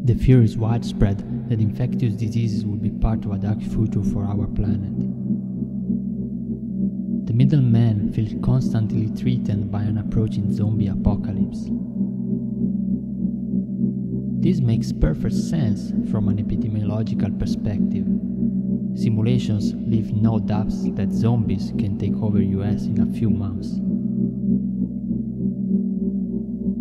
The fear is widespread that infectious diseases will be part of a dark future for our planet. The middlemen feel constantly threatened by an approaching zombie apocalypse. This makes perfect sense from an epidemiological perspective. Simulations leave no doubts that zombies can take over US in a few months.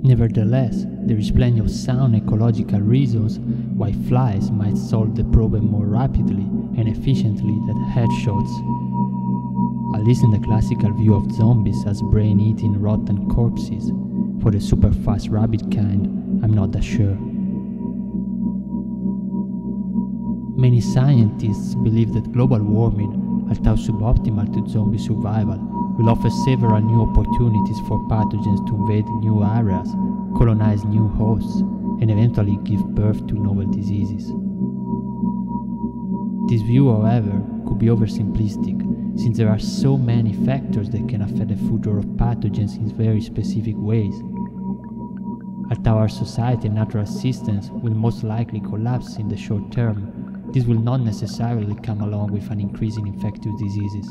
Nevertheless, there is plenty of sound ecological reasons why flies might solve the problem more rapidly and efficiently than headshots. At least in the classical view of zombies as brain-eating rotten corpses, for the super-fast rabbit kind, I'm not that sure. Many scientists believe that global warming, although suboptimal to zombie survival, will offer several new opportunities for pathogens to invade new areas, colonize new hosts, and eventually give birth to novel diseases. This view, however, could be oversimplistic, since there are so many factors that can affect the future of pathogens in very specific ways. Although our society and natural systems will most likely collapse in the short term, this will not necessarily come along with an increase in infectious diseases.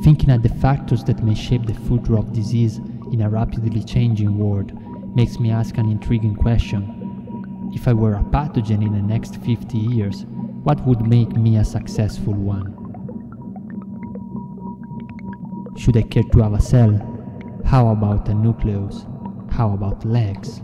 Thinking at the factors that may shape the future of disease in a rapidly changing world makes me ask an intriguing question. If I were a pathogen in the next 50 years, what would make me a successful one? Should I care to have a cell? How about a nucleus? How about legs?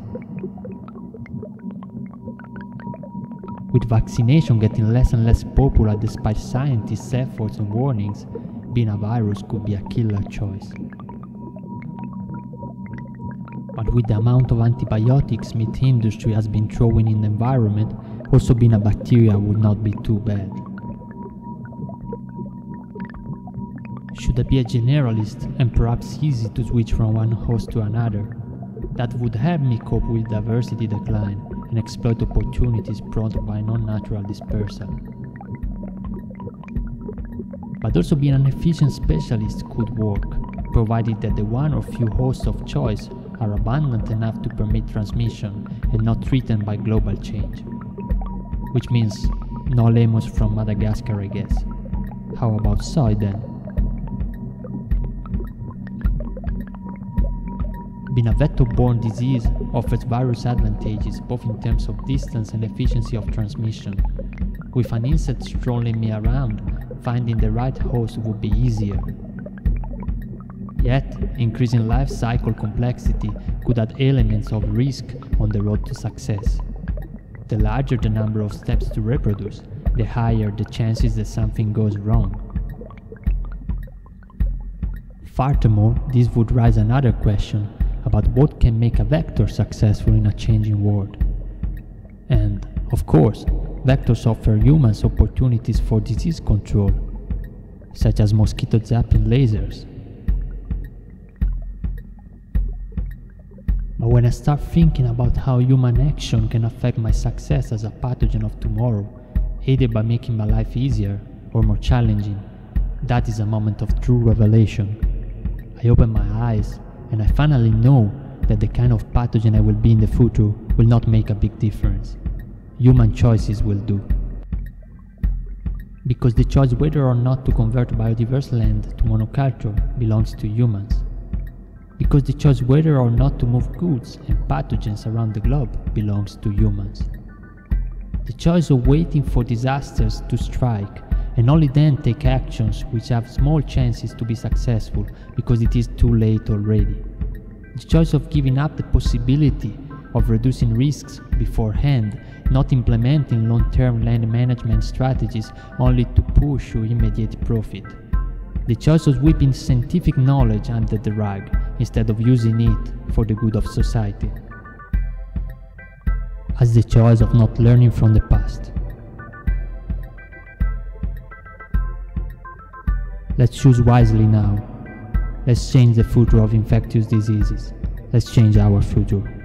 With vaccination getting less and less popular despite scientists' efforts and warnings, being a virus could be a killer choice. But with the amount of antibiotics meat industry has been throwing in the environment, also being a bacteria would not be too bad. Should I be a generalist and perhaps easy to switch from one host to another? That would help me cope with diversity decline and exploit opportunities brought by non-natural dispersal. But also being an efficient specialist could work, provided that the one or few hosts of choice are abundant enough to permit transmission and not threatened by global change. Which means no lemons from Madagascar, I guess. How about soy then? Being a vector-borne disease offers various advantages both in terms of distance and efficiency of transmission. With an insect strolling me around, finding the right host would be easier. Yet, increasing life cycle complexity could add elements of risk on the road to success. The larger the number of steps to reproduce, the higher the chances that something goes wrong. Furthermore, this would raise another question about what can make a vector successful in a changing world. And, of course, vectors offer humans opportunities for disease control, such as mosquito zapping lasers. But when I start thinking about how human action can affect my success as a pathogen of tomorrow, either by making my life easier or more challenging, that is a moment of true revelation. I open my eyes and I finally know that the kind of pathogen I will be in the future will not make a big difference. Human choices will do. Because the choice whether or not to convert biodiverse land to monoculture belongs to humans. Because the choice whether or not to move goods and pathogens around the globe belongs to humans. The choice of waiting for disasters to strike and only then take actions which have small chances to be successful because it is too late already. The choice of giving up the possibility of reducing risks beforehand, not implementing long-term land management strategies only to pursue immediate profit. The choice of sweeping scientific knowledge under the rug instead of using it for the good of society. As the choice of not learning from the past. Let's choose wisely now. Let's change the future of infectious diseases. Let's change our future.